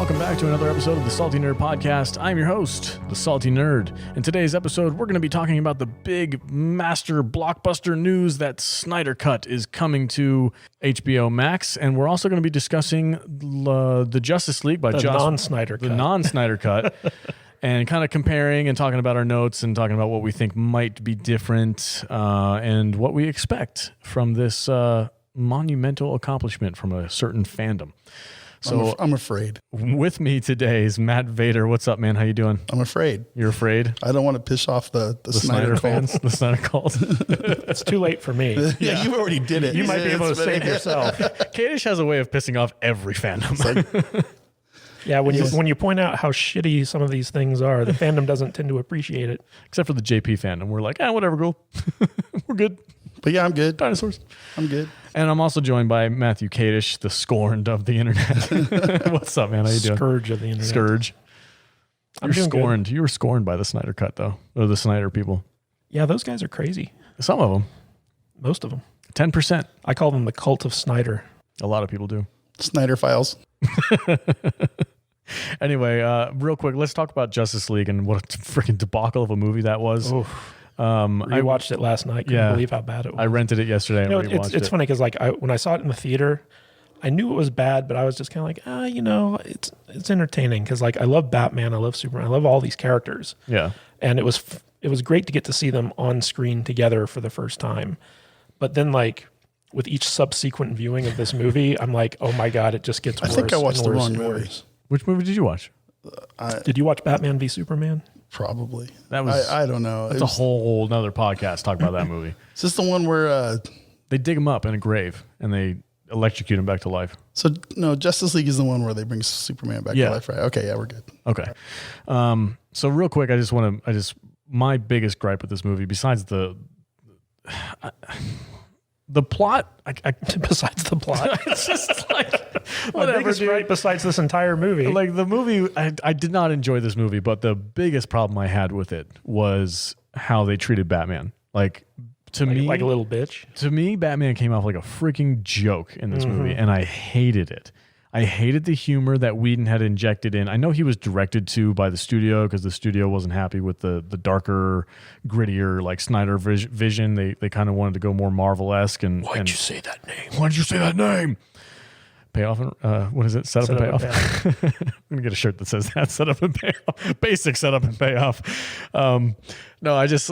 welcome back to another episode of the Salty Nerd Podcast. I'm your host, the Salty Nerd. In today's episode, we're going to be talking about the big master blockbuster news that Snyder Cut is coming to HBO Max, and we're also going to be discussing the Justice League by non-Snyder Cut. The non-Snyder Cut. And kind of comparing and talking about our notes and talking about what we think might be different and what we expect from this monumental accomplishment from a certain fandom. So I'm afraid. With me today is Matt Vader. What's up, man? How you doing? I'm afraid. You're afraid? I don't want to piss off the Snyder fans. The Snyder cult. It's too late for me. Yeah, you already did it. You might be able to save yourself. Kadish has a way of pissing off every fandom. Yeah, when you point out how shitty some of these things are, the fandom doesn't tend to appreciate it. Except for the JP fandom. We're like, whatever, cool. We're good. But yeah, I'm good. Dinosaurs. I'm good. And I'm also joined by Matthew Kadish, the scorned of the internet. What's up, man? How you doing? Scourge of the internet. Scourge. I'm doing scorned. good. You were scorned by the Snyder Cut, though, or the Snyder people. Yeah, those guys are crazy. Some of them. Most of them. 10%. I call them the cult of Snyder. A lot of people do. Snyder Files. Anyway, real quick, let's talk about Justice League and what a freaking debacle of a movie that was. I watched it last night. Couldn't believe how bad it was. I rented it yesterday and rewatched it. It's funny because when I saw it in the theater, I knew it was bad, but I was just kind of like, it's entertaining because I love Batman, I love Superman, I love all these characters. Yeah, and it was great to get to see them on screen together for the first time. But then with each subsequent viewing of this movie, I'm like, oh my god, it just gets worse. I think I watched the wrong movie. Worse. Which movie did you watch? Did you watch Batman v Superman? Probably. That was. I don't know. It's a whole nother podcast talking about that movie. Is this the one where they dig him up in a grave and they electrocute him back to life? So no, Justice League is the one where they bring Superman back to life, right? Okay, yeah, we're good. Okay. So real quick, my biggest gripe with this movie, besides the plot, besides the plot, it's just like whatever. Right besides this entire movie, the movie, I did not enjoy this movie, but the biggest problem I had with it was how they treated Batman. To me, like a little bitch. To me, Batman came off like a freaking joke in this movie, and I hated it. I hated the humor that Whedon had injected in. I know he was directed to by the studio because the studio wasn't happy with the darker, grittier, Snyder vision. They kind of wanted to go more Marvel-esque. Why'd you say that name? Why'd you say that name? Payoff and, what is it? Set up and payoff. I'm going to get a shirt that says that. Set up and payoff. Basic setup and payoff. No, I just,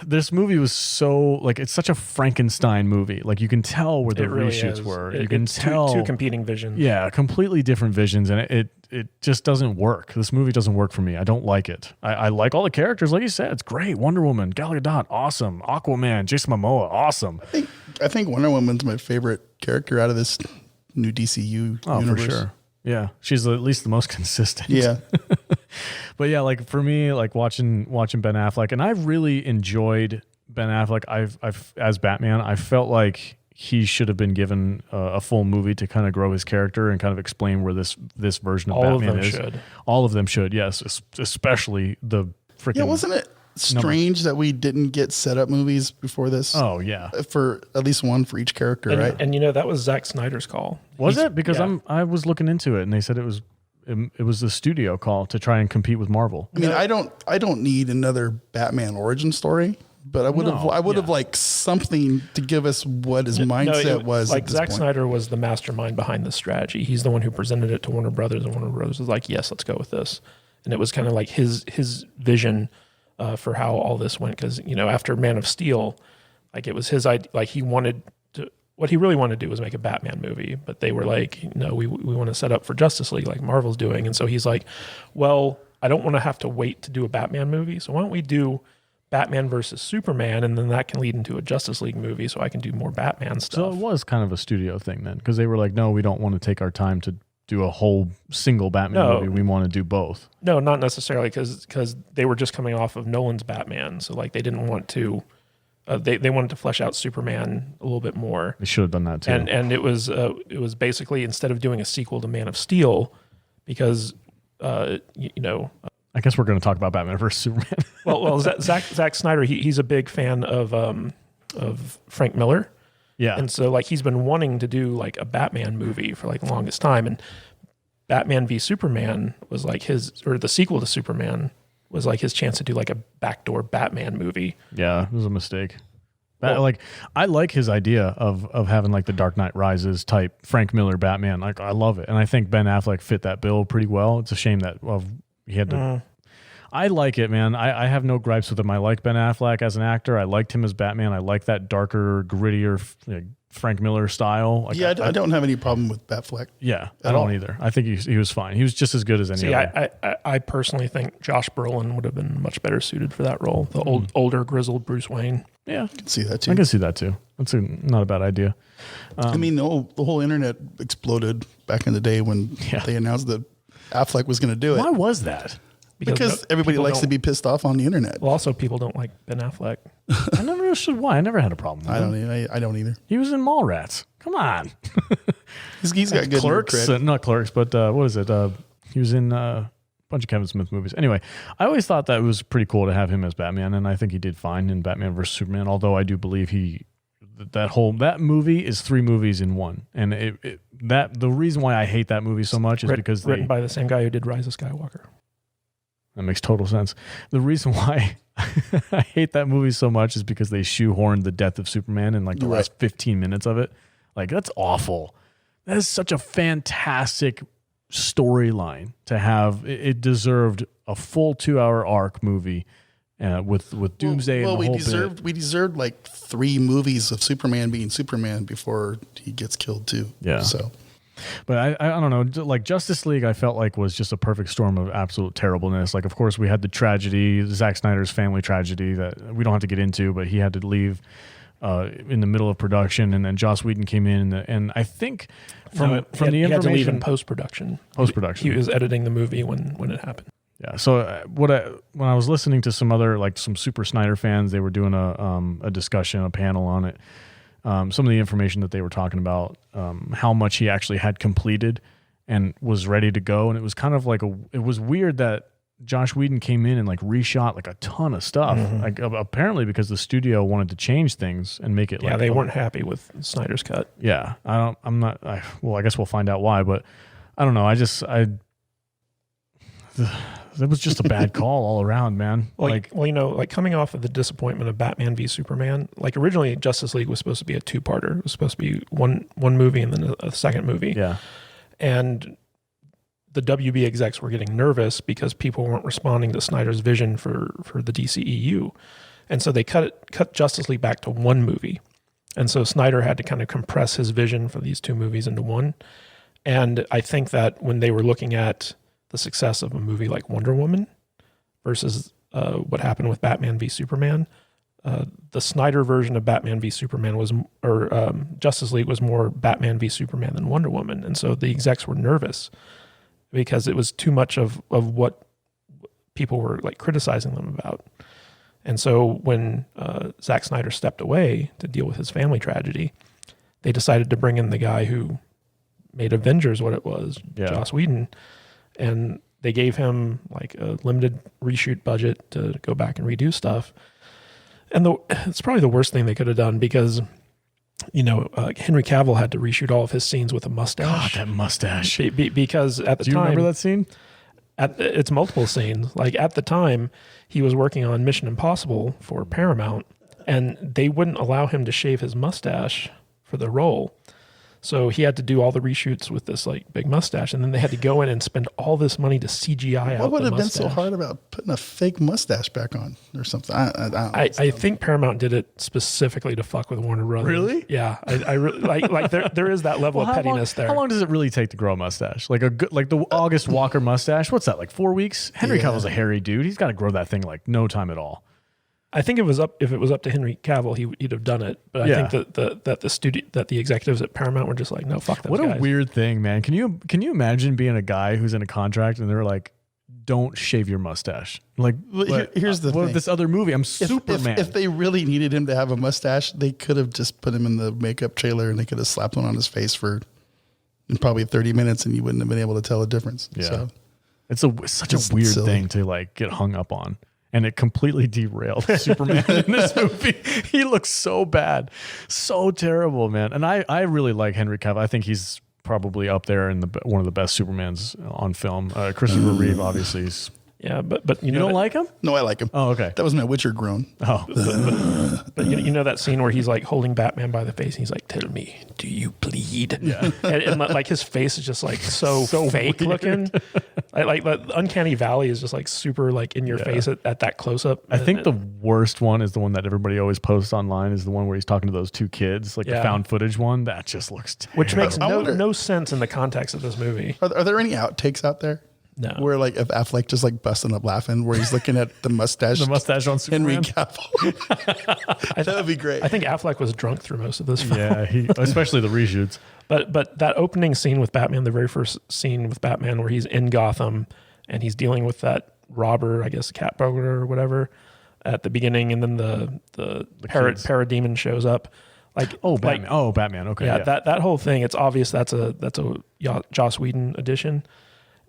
this movie was so it's such a Frankenstein movie. You can tell where the reshoots were. You can tell two competing visions. Yeah, completely different visions, and it just doesn't work. This movie doesn't work for me. I don't like it. I like all the characters, like you said. It's great. Wonder Woman, Gal Gadot, awesome. Aquaman, Jason Momoa, awesome. I think Wonder Woman's my favorite character out of this new DCU universe. For sure. Yeah, she's at least the most consistent. Yeah. But yeah, for me, watching Ben Affleck, and I've really enjoyed Ben Affleck. I've as Batman, I felt like he should have been given a full movie to kind of grow his character and kind of explain where this version of Batman is. All of them should, yes, especially the freaking. Yeah, wasn't it strange that we didn't get setup movies before this? Oh yeah, for at least one for each character, right? And that was Zack Snyder's call. Was it? Because I was looking into it and they said it was the studio call to try and compete with Marvel. I mean, I don't need another Batman origin story, but I would have liked something to give us what his mindset was. Zack Snyder was the mastermind behind the strategy. He's the one who presented it to Warner Brothers, and Warner Brothers was like, "Yes, let's go with this." And it was kind of like his vision for how all this went. Because after Man of Steel, it was his idea. He wanted to. What he really wanted to do was make a Batman movie, but they were like, no, we want to set up for Justice League like Marvel's doing. And so he's like, well, I don't want to have to wait to do a Batman movie. So why don't we do Batman versus Superman? And then that can lead into a Justice League movie so I can do more Batman stuff. So it was kind of a studio thing then, because they were like, no, we don't want to take our time to do a whole single Batman movie. We want to do both. No, not necessarily, because they were just coming off of Nolan's Batman. So they didn't want to... They wanted to flesh out Superman a little bit more. They should have done that too. And it was basically, instead of doing a sequel to Man of Steel, because I guess we're going to talk about Batman versus Superman. well, Zack Snyder, he's a big fan of Frank Miller. Yeah, and so he's been wanting to do a Batman movie for the longest time, and Batman v Superman was like the sequel to Superman was like his chance to do like a backdoor Batman movie. Yeah, it was a mistake. I like his idea of having like the Dark Knight Rises type Frank Miller Batman. Like, I love it, and I think Ben Affleck fit that bill pretty well. It's a shame that he had to. I like it, man. I have no gripes with him. I like Ben Affleck as an actor. I liked him as Batman. I like that darker, grittier Frank Miller style. Like, yeah, I don't have any problem with Batfleck. Yeah, I don't either. I think he was fine. He was just as good as any other. I personally think Josh Brolin would have been much better suited for that role. The older, grizzled Bruce Wayne. Yeah, I can see that too. I can see that too. That's not a bad idea. I mean, the whole internet exploded back in the day when they announced that Affleck was going to do it. Why was that? Because everybody likes to be pissed off on the internet. Well, also people don't like Ben Affleck. I never understood why. I never had a problem with him. I don't either. He was in Mallrats. Come on. He's got good Clerks. Not Clerks, but what is it? He was in a bunch of Kevin Smith movies. Anyway, I always thought that it was pretty cool to have him as Batman, and I think he did fine in Batman vs. Superman, although I do believe that movie is 3 movies in one. And the reason why I hate that movie so much is because written by the same guy who did Rise of Skywalker. That makes total sense. The reason why I hate that movie so much is because they shoehorned the death of Superman in like the last 15 minutes of it. Like, that's awful. That is such a fantastic storyline to have. It deserved a full 2-hour arc movie with Doomsday and the whole bit. We deserved like 3 movies of Superman being Superman before he gets killed too. Yeah. So. But I don't know, like Justice League, I felt like was just a perfect storm of absolute terribleness. Like, of course, we had the tragedy, Zack Snyder's family tragedy that we don't have to get into, but he had to leave in the middle of production, and then Joss Whedon came in, and I think from the information, he had to leave in post-production. He was editing the movie when it happened. Yeah. So when I was listening to some other some Super Snyder fans, they were doing a discussion, a panel on it. Some of the information that they were talking about, how much he actually had completed and was ready to go. And it was kind of like it was weird that Josh Whedon came in and reshot a ton of stuff. Apparently because the studio wanted to change things and make it they weren't happy with Snyder's cut. Yeah. I guess we'll find out why, but I don't know. It was just a bad call all around, man. Coming off of the disappointment of Batman v Superman, originally Justice League was supposed to be a 2-parter. It was supposed to be one movie and then a second movie. Yeah. And the WB execs were getting nervous because people weren't responding to Snyder's vision for the DCEU. And so they cut Justice League back to 1 movie. And so Snyder had to kind of compress his vision for these 2 movies into 1. And I think that when they were looking at the success of a movie like Wonder Woman versus what happened with Batman v Superman, the Snyder version of Batman v Superman Justice League was more Batman v Superman than Wonder Woman. And so the execs were nervous because it was too much of what people were criticizing them about. And so when Zack Snyder stepped away to deal with his family tragedy, they decided to bring in the guy who made Avengers what it was, Joss Whedon. And they gave him a limited reshoot budget to go back and redo stuff. And it's probably the worst thing they could have done because, Henry Cavill had to reshoot all of his scenes with a mustache. God, that mustache. Because at the time... Do you remember that scene? It's multiple scenes. At the time, he was working on Mission Impossible for Paramount, and they wouldn't allow him to shave his mustache for the role. So he had to do all the reshoots with this big mustache, and then they had to go in and spend all this money to CGI out. What would have been so hard about putting a fake mustache back on or something? I think Paramount did it specifically to fuck with Warner Brothers. Really? Yeah, I really there is that level of pettiness there. How long does it really take to grow a mustache? The August Walker mustache? What's that? 4 weeks? Henry Cavill's a hairy dude. He's got to grow that thing no time at all. I think if it was up to Henry Cavill, he'd have done it. But I think that the executives at Paramount were just no, fuck those guys. What a weird thing, man. Can you imagine being a guy who's in a contract and they're like, don't shave your mustache? Here's the thing. This other movie, I'm Superman. If they really needed him to have a mustache, they could have just put him in the makeup trailer and they could have slapped one on his face for probably 30 minutes and you wouldn't have been able to tell the difference. Yeah. So it's such a weird thing to get hung up on. And it completely derailed Superman in this movie. He looks so bad. So terrible, man. And I really like Henry Cavill. I think he's probably up there in one of the best Supermans on film. Christopher Reeve, obviously, is. Yeah, but you don't like him? No, I like him. Oh, okay. That was my Witcher groan. Oh, but you know that scene where he's like holding Batman by the face and he's like, "Tell me, do you bleed?" Yeah, and like his face is just like so fake weird. looking. Like the Uncanny Valley is just like super like in your face at that close up. I think the worst one is the one that everybody always posts online. Is the one where he's talking to those two kids, like the found footage one. That just looks terrible. Which makes no sense in the context of this movie. Are there any outtakes out there? No. Where like if Affleck just like busting up laughing, where he's looking at the mustache, on Superman. Henry Cavill. That would be great. I think Affleck was drunk through most of this film. Yeah, especially the reshoots. But that opening scene with Batman, the very first scene with Batman where he's in Gotham and he's dealing with that robber, I guess cat burglar or whatever, at the beginning, and then the parademon shows up. Like Batman. Batman. Okay. Yeah, that whole thing. It's obvious that's a Joss Whedon edition.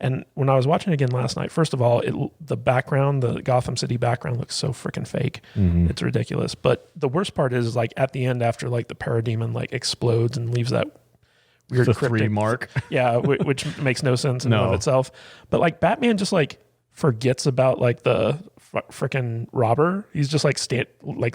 And when I was watching it again last night, first of all, the background, the Gotham City background looks so freaking fake. Mm-hmm. It's ridiculous. But the worst part is like at the end, after like the parademon like explodes and leaves that weird cryptic 3 mark. Yeah, which makes no sense in and of itself. But like Batman just like forgets about like the freaking robber. He's just like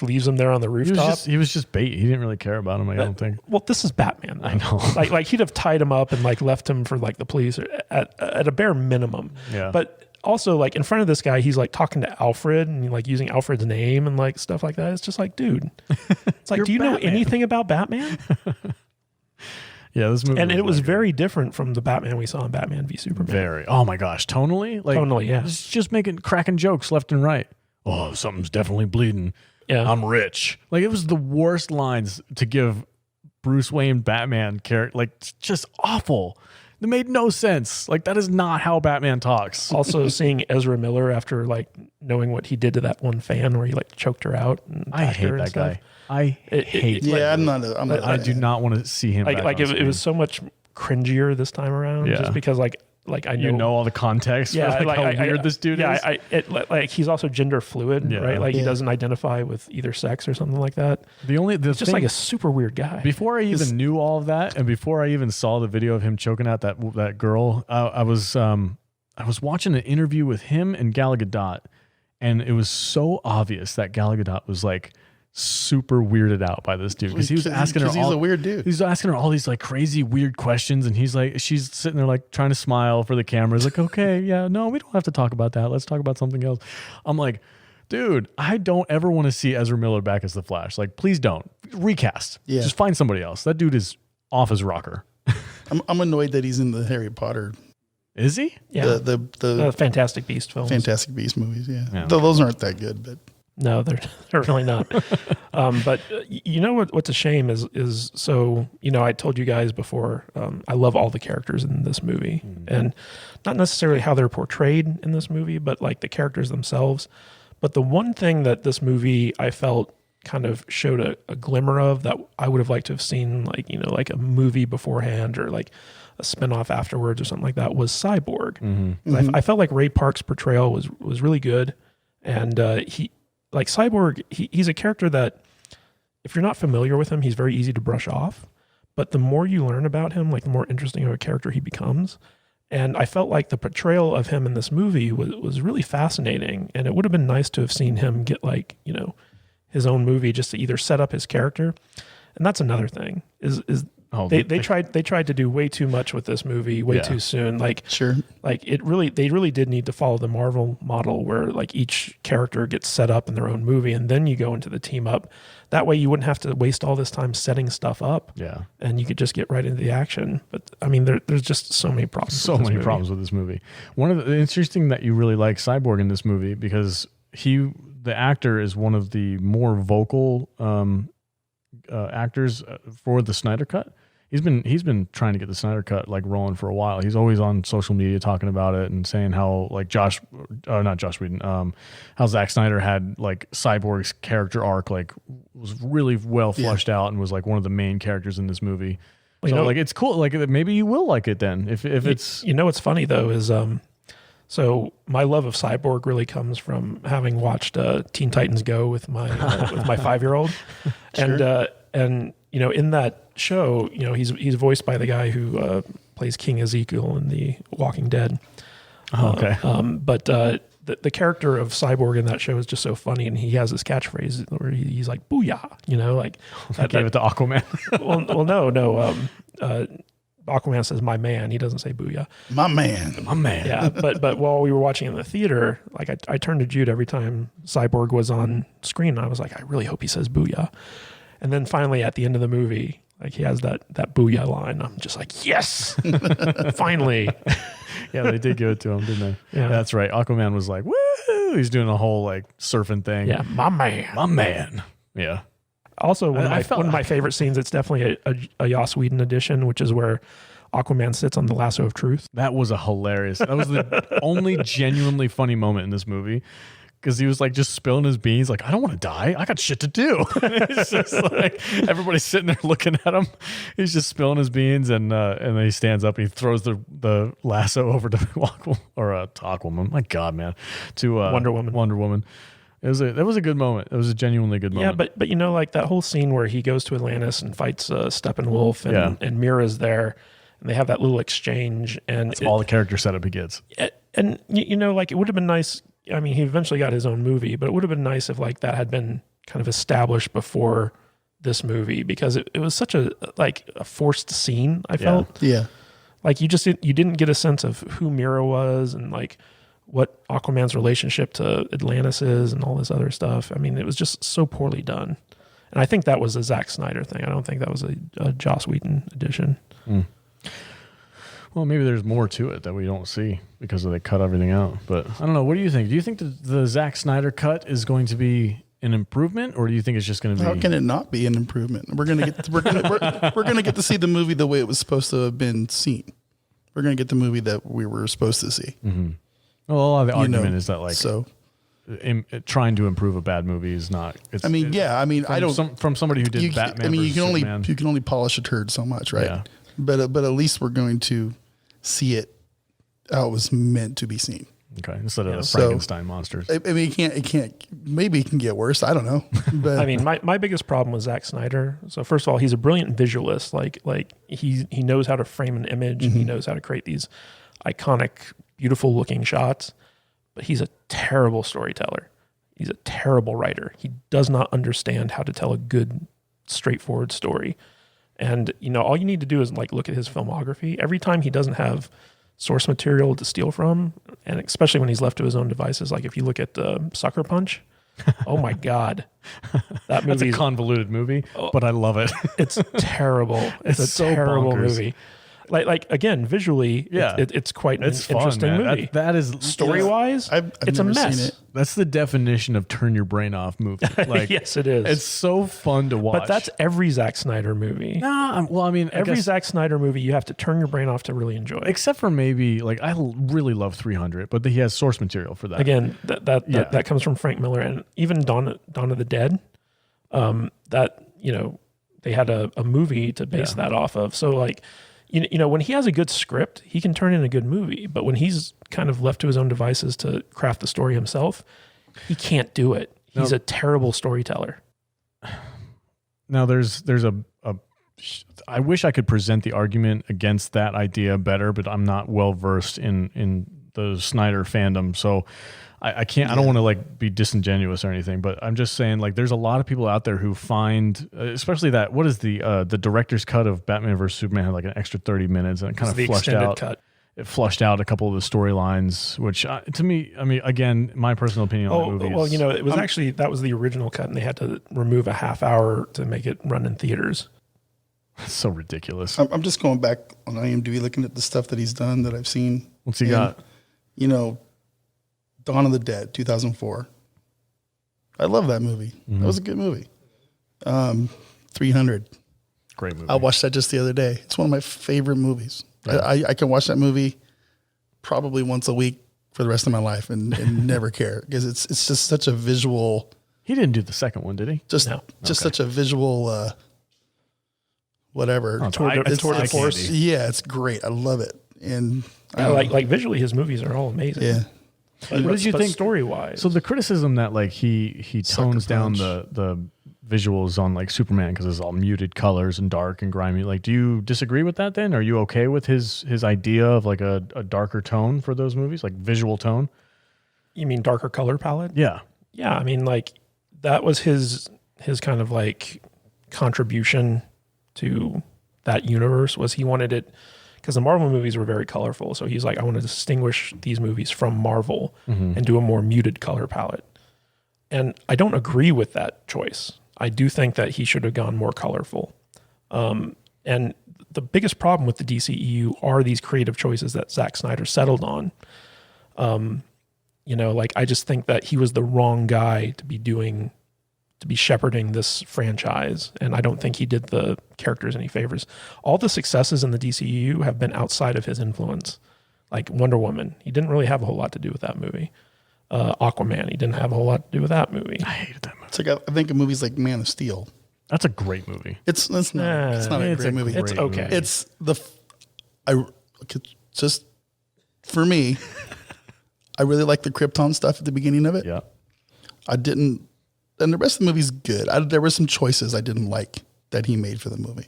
leaves him there on the rooftop. He was just bait. He didn't really care about him. I don't think. Well, this is Batman, though. I know. like he'd have tied him up and like left him for like the police at a bare minimum. Yeah. But also like in front of this guy, he's like talking to Alfred and like using Alfred's name and like stuff like that. It's just like, dude, it's like, do you know anything about Batman? Yeah, this movie. And it was very different from the Batman we saw in Batman v Superman. Very. Oh my gosh, tonally, yeah. It's just cracking jokes left and right. Oh, something's definitely bleeding. Yeah, I'm rich. Like it was the worst lines to give Bruce Wayne Batman character. Like just awful. It made no sense. Like that is not how Batman talks. Also, seeing Ezra Miller after like knowing what he did to that one fan where he like choked her out. And I hate that guy. I hate. Yeah, I do not want to see him. Like it was so much cringier this time around. Yeah. Just because like I know all the context. Yeah, for, how weird this dude is. Yeah, like he's also gender fluid, right? Like he doesn't identify with either sex or something like that. He's just like a super weird guy. Before I even knew all of that, and before I even saw the video of him choking out that girl, I was watching an interview with him and Gal Gadot, and it was so obvious that Gal Gadot was like super weirded out by this dude because he was asking her. He's a weird dude. He's asking her all these like crazy weird questions, and she's sitting there like trying to smile for the camera. He's like, okay, yeah, no, we don't have to talk about that. Let's talk about something else. I'm like, dude, I don't ever want to see Ezra Miller back as the Flash. Like, please don't recast. Yeah, just find somebody else. That dude is off his rocker. I'm annoyed that he's in the Harry Potter. Is he? Yeah, the Fantastic Beast films. Fantastic Beast movies. Yeah. Though those aren't that good, but. No, they're really not. But you know what's a shame is so, you know, I told you guys before, I love all the characters in this movie, and not necessarily how they're portrayed in this movie, but like the characters themselves. But the one thing that this movie I felt kind of showed a glimmer of that I would have liked to have seen, like, you know, like a movie beforehand or like a spinoff afterwards or something like that, was Cyborg. I felt like Ray Park's portrayal was really good, and like Cyborg, he's a character that if you're not familiar with him, he's very easy to brush off. But the more you learn about him, like the more interesting of a character he becomes. And I felt like the portrayal of him in this movie was really fascinating. And it would have been nice to have seen him get like, you know, his own movie just to either set up his character. And that's another thing is they tried to do way too much with this movie way too soon. Like, sure. Like they really did need to follow the Marvel model where like each character gets set up in their own movie and then you go into the team up. That way you wouldn't have to waste all this time setting stuff up. Yeah. And you could just get right into the action. But I mean, there's just so many problems. So many problems with this movie. One of the interesting that you really like Cyborg in this movie because the actor is one of the more vocal actors for the Snyder Cut. He's been trying to get the Snyder Cut like rolling for a while. He's always on social media talking about it and saying how like not Josh Whedon, how Zack Snyder had like Cyborg's character arc like was really well fleshed out and was like one of the main characters in this movie. Well, so like it's cool. Like maybe you will like it then if it's. You know what's funny though is so my love of Cyborg really comes from having watched Teen Titans Go with my 5-year-old, sure. And you know in that show, he's voiced by the guy who plays King Ezekiel in The Walking Dead. Okay. But the character of Cyborg in that show is just so funny, and he has this catchphrase where he's like "booyah," like I gave it to Aquaman. well, no. Aquaman says "my man." He doesn't say "booyah." My man. Yeah, but while we were watching in the theater, like I turned to Jude every time Cyborg was on screen, and I was like, I really hope he says "booyah." And then finally, at the end of the movie, like he has that "booyah" line. I'm just like, yes, finally. Yeah, they did give it to him, didn't they? Yeah. That's right. Aquaman was like, woo! He's doing a whole like surfing thing. Yeah, my man. My man. Yeah. Also, one of my favorite scenes, it's definitely a Joss Whedon edition, which is where Aquaman sits on the lasso of truth. That was that was the only genuinely funny moment in this movie. Because he was like just spilling his beans, like, I don't want to die. I got shit to do. And it's just like everybody's sitting there looking at him. He's just spilling his beans, and then he stands up and he throws the lasso over to Aquaman. My God, man, to Wonder Woman. Wonder Woman. That was a good moment. It was a genuinely good moment. Yeah, but like that whole scene where he goes to Atlantis and fights Steppenwolf, and Mira's there, and they have that little exchange, and that's all the character setup he gets. And like it would have been nice. I mean, he eventually got his own movie, but it would have been nice if like that had been kind of established before this movie, because it was such a forced scene. I felt like you didn't get a sense of who Mira was and like what Aquaman's relationship to Atlantis is and all this other stuff. I mean, it was just so poorly done, and I think that was a Zack Snyder thing. I don't think that was a Joss Whedon edition. Mm. Well, maybe there's more to it that we don't see because they cut everything out. But I don't know. What do you think? Do you think the Zack Snyder cut is going to be an improvement, or do you think it's just going to be? How can it not be an improvement? We're gonna get to see the movie the way it was supposed to have been seen. We're gonna get the movie that we were supposed to see. Mm-hmm. Well, a lot of the argument is that trying to improve a bad movie is not. From somebody who did Batman. You can only polish a turd so much, right? Yeah. But at least we're going to see it how it was meant to be seen. Okay, instead of Frankenstein monsters. I mean, maybe it can get worse. I don't know. But I mean, my biggest problem with Zack Snyder. So first of all, he's a brilliant visualist. Like he knows how to frame an image, and he knows how to create these iconic, beautiful looking shots. But he's a terrible storyteller. He's a terrible writer. He does not understand how to tell a good, straightforward story. And, all you need to do is like look at his filmography. Every time he doesn't have source material to steal from, and especially when he's left to his own devices, like if you look at Sucker Punch, oh my God. That movie. That's a convoluted movie, but I love it. It's terrible. It's a so terrible bonkers. movie. Like again, visually, it's quite an interesting movie. That is story-wise, I've it's a never mess. seen it. That's the definition of turn your brain off movie. Like, yes, it is. It's so fun to watch. But that's every Zack Snyder movie. Every Zack Snyder movie, you have to turn your brain off to really enjoy it. Except for maybe, like, I really love 300, but he has source material for that. Again, that comes from Frank Miller, and even Dawn of the Dead. They had a movie to base that off of. So like. When he has a good script, he can turn in a good movie. But when he's kind of left to his own devices to craft the story himself, he can't do it. He's a terrible storyteller. Now, there's I wish I could present the argument against that idea better, but I'm not well versed in the Snyder fandom, so I can't. I don't want to like be disingenuous or anything, but I'm just saying like there's a lot of people out there who find, especially that what is the director's cut of Batman vs Superman had like an extra 30 minutes and it kind of flushed out. Cut. It flushed out a couple of the storylines, which to me, I mean, again, my personal opinion on the movie. Well, it was actually that was the original cut, and they had to remove a half hour to make it run in theaters. It's so ridiculous. I'm just going back on IMDb looking at the stuff that he's done that I've seen. What's he got? Dawn of the Dead, 2004. I love that movie. Mm-hmm. That was a good movie. 300. Great movie. I watched that just the other day. It's one of my favorite movies. Right. I can watch that movie probably once a week for the rest of my life and never care because it's just such a visual. He didn't do the second one, did he? Such a visual whatever. Tour de force. Yeah, it's great. I love it. And like visually, his movies are all amazing. Yeah. What did you think story wise? So the criticism that like he tones down the visuals on like Superman because it's all muted colors and dark and grimy. Like, do you disagree with that then? Are you okay with his idea of like a darker tone for those movies, like visual tone? You mean darker color palette? Yeah. Yeah, I mean, like, that was his kind of like contribution to that universe, was he wanted it, because the Marvel movies were very colorful. So he's like, I want to distinguish these movies from Marvel and do a more muted color palette. And I don't agree with that choice. I do think that he should have gone more colorful. And the biggest problem with the DCEU are these creative choices that Zack Snyder settled on. You know, like, I just think that he was the wrong guy to be shepherding this franchise. And I don't think he did the characters any favors. All the successes in the DCEU have been outside of his influence. Like Wonder Woman, he didn't really have a whole lot to do with that movie. Aquaman, he didn't have a whole lot to do with that movie. I hated that movie. It's like I think of movies like Man of Steel. That's a great movie. It's not a great movie. It's okay. It's just for me. I really like the Krypton stuff at the beginning of it. Yeah. I didn't, and the rest of the movie's good. There were some choices I didn't like that he made for the movie.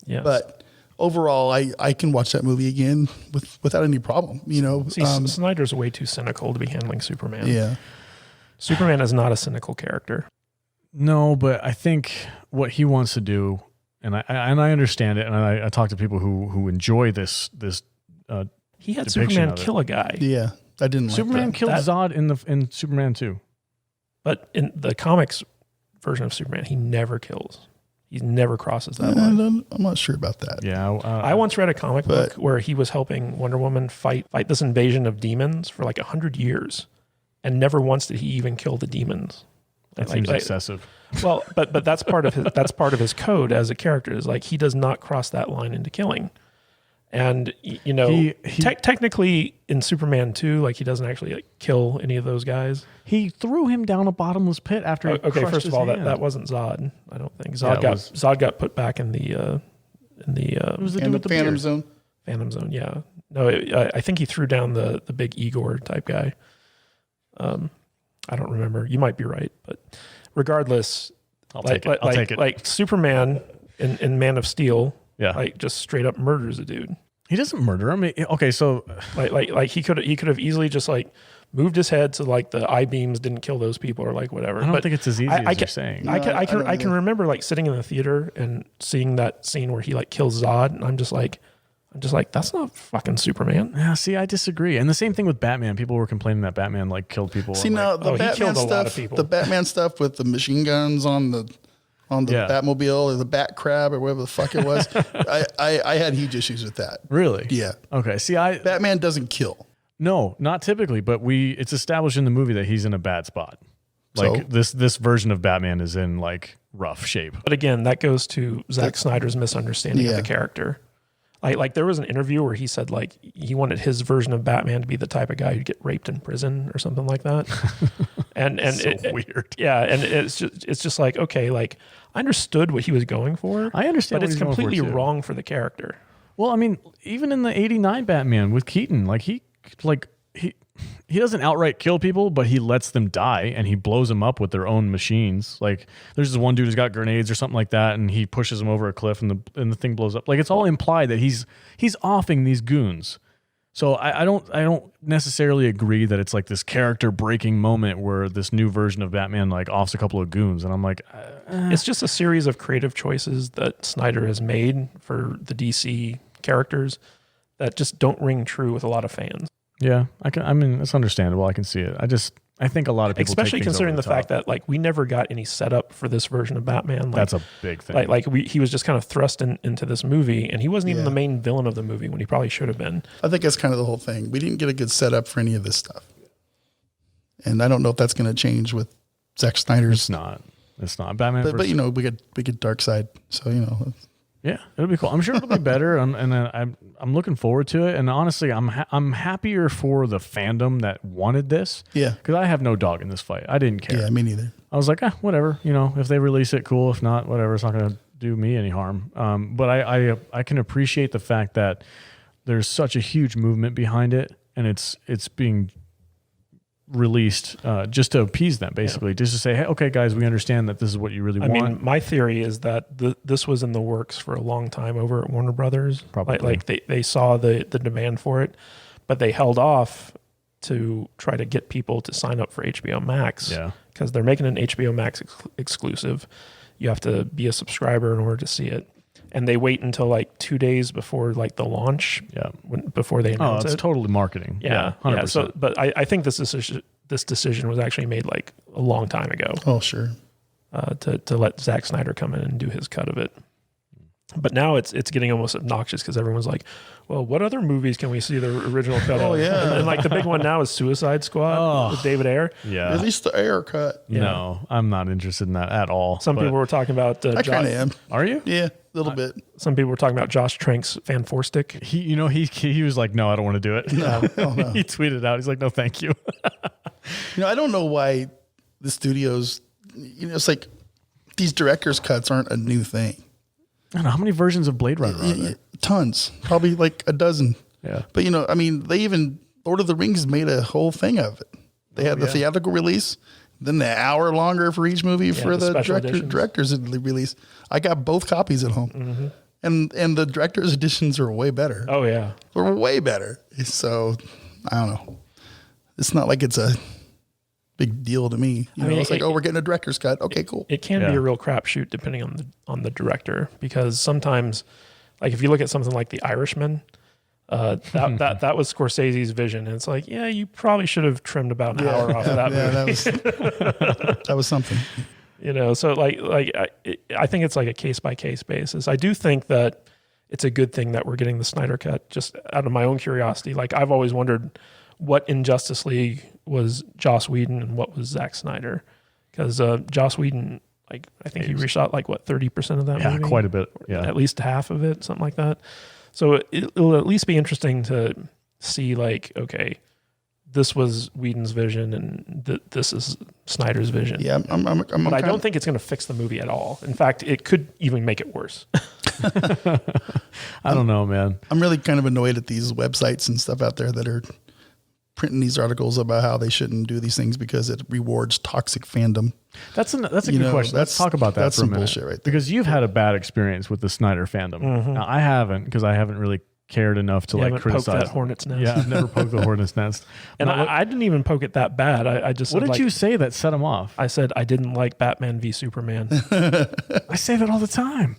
Yes. But overall, I can watch that movie again without any problem. You know, See, Snyder's way too cynical to be handling Superman. Yeah. Superman is not a cynical character. No, but I think what he wants to do, and I understand it, and I talk to people who enjoy this. He had depiction Superman of it. kill a guy. Yeah. I didn't like Superman that. killed Zod in Superman 2. But in the comics version of Superman, he never kills. He never crosses that line. I'm not sure about that. Yeah. I once read a comic book where he was helping Wonder Woman fight this invasion of demons for like 100 years. And never once did he even kill the demons. That seems excessive. Well, but that's part of his code as a character, is like, he does not cross that line into killing. And, you know, technically in Superman 2, like, he doesn't actually like kill any of those guys. He threw him down a bottomless pit after he crushed first of all, his hand. that wasn't Zod. I don't think Zod got put back in the It was the And dude with the the Phantom beard. Zone. Phantom Zone. Yeah, no, I think he threw down the big Igor type guy. I don't remember. You might be right, but regardless, I'll take it. Like Superman in Man of Steel, Yeah. like, just straight up murders a dude. He doesn't murder him. Okay, so Like he could have easily just like moved his head so like the eye beams didn't kill those people or like whatever. I don't think it's as easy as you're saying. I can remember like sitting in the theater and seeing that scene where he like kills Zod, and I'm just like, that's not fucking Superman. Yeah, see, I disagree. And the same thing with Batman. People were complaining that Batman like killed people. See, I'm now like, the he Batman killed a lot of stuff, people. the Batman stuff with the machine guns on the Yeah. Batmobile or the Bat Crab or whatever the fuck it was, I had huge issues with that. really? Yeah. Okay. See, Batman doesn't kill. no, not typically, but it's established in the movie that he's in a bad spot. Like So? this version of Batman is in like rough shape. But again, that goes to Zack Snyder's misunderstanding of Yeah. the character. Like there was an interview where he said like he wanted his version of Batman to be the type of guy who'd get raped in prison or something like that. and So weird. Yeah, and it's just like, okay, like, I understood what he was going for. I understand but what it's he's going for, completely too. wrong for the character. Well, I mean, even in the '89 Batman with Keaton, he doesn't outright kill people, but he lets them die and he blows them up with their own machines. Like there's this one dude who's got grenades or something like that, and he pushes them over a cliff, and the thing blows up. Like it's all implied that he's offing these goons. So I don't necessarily agree that it's like this character breaking moment where this new version of Batman like offs a couple of goons, and I'm like, It's just a series of creative choices that Snyder has made for the DC characters that just don't ring true with a lot of fans. yeah, I mean, it's understandable. I can see it. I think a lot of people, Especially take things considering over the fact that like we never got any setup for this version of Batman. Like, that's a big thing. He was just kind of thrust into this movie, and he wasn't even Yeah. the main villain of the movie when he probably should have been. I think that's kind of the whole thing. We didn't get a good setup for any of this stuff. And I don't know if that's going to change with Zack Snyder's. It's not Batman. But you know, we get Dark Side. So, you know. Yeah, it'll be cool. I'm sure it'll be better, I'm looking forward to it. And honestly, I'm happier for the fandom that wanted this. Yeah. Because I have no dog in this fight. I didn't care. Yeah, me neither. I was like, whatever. You know, if they release it, cool. If not, whatever. It's not going to do me any harm. But I can appreciate the fact that there's such a huge movement behind it, and it's being released just to appease them, basically, just to say, hey, okay, guys, we understand that this is what you really want. I mean, my theory is that this was in the works for a long time over at Warner Brothers. Probably. Like they saw the demand for it, but they held off to try to get people to sign up for HBO Max. Yeah. Because they're making an HBO Max exclusive. You have to be a subscriber in order to see it. And they wait until like 2 days before like the launch. Yeah. Before they announce it. It's totally marketing. Yeah. 100%. Yeah. So, but I think this decision was actually made like a long time ago. Oh, sure. To let Zack Snyder come in and do his cut of it. But now it's getting almost obnoxious because everyone's like, well, what other movies can we see the original cut of? Yeah. And like the big one now is Suicide Squad with David Ayer. Yeah. At least the Ayer cut. Yeah. No, I'm not interested in that at all. Some people were talking about... I kind of am. Are you? Yeah, a little bit. Some people were talking about Josh Trank's Fan Four Stick. He was like, no, I don't want to do it. No. He tweeted out, he's like, no, thank you. I don't know why the studios, it's like these director's cuts aren't a new thing. I don't know, how many versions of Blade Runner are there? Tons, probably like a dozen. Yeah. But they even Lord of the Rings made a whole thing of it. They had the theatrical release, then the hour longer for each movie for the director's release. I got both copies at home, and the director's editions are way better. Oh yeah, they're way better. So I don't know. It's not like it's a big deal to me. It's like, we're getting a director's cut. Okay, cool. It can be a real crapshoot depending on the director, because sometimes, like if you look at something like The Irishman, that was Scorsese's vision, and it's like, yeah, you probably should have trimmed about an hour off of that movie. That was something. So I think it's like a case by case basis. I do think that it's a good thing that we're getting the Snyder Cut, just out of my own curiosity. Like I've always wondered what in Justice League was Joss Whedon and what was Zack Snyder, because Joss Whedon, like I think he reshot like 30% of that movie. Yeah, quite a bit. Yeah, at least half of it, something like that. So it'll at least be interesting to see, like, okay, this was Whedon's vision and this is Snyder's vision. Yeah, but I don't think it's going to fix the movie at all. In fact, it could even make it worse. I don't know, man. I'm really kind of annoyed at these websites and stuff out there that are printing these articles about how they shouldn't do these things because it rewards toxic fandom. That's a good question. Let's talk about that for a minute. That's some bullshit right there. Because you've had a bad experience with the Snyder fandom. Now, I haven't, because I haven't really cared enough to criticize. Poked that hornet's nest. Yeah, I've never poked the hornet's nest. And I didn't even poke it that bad. I just what said, did you say that set him off? I said I didn't like Batman v Superman. I say that all the time.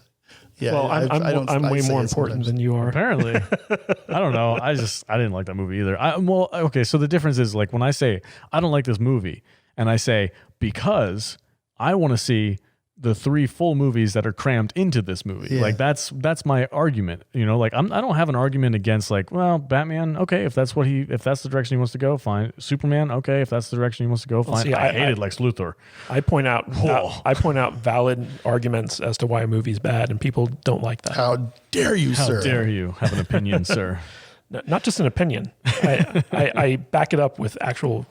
Yeah, well, I'm way more important than you are. Apparently. I don't know. I didn't like that movie either. Okay, so the difference is, like, when I say I don't like this movie, and I say because I want to see the 3 full movies that are crammed into this movie. Yeah. Like that's my argument. Like I don't have an argument against, like, well, Batman, okay, if that's the direction he wants to go, fine. Superman, okay, if that's the direction he wants to go, fine. See, I hated Lex Luthor. I point out valid arguments as to why a movie's bad, and people don't like that. How dare you, sir? How dare you have an opinion, sir? No, not just an opinion. I back it up with actual,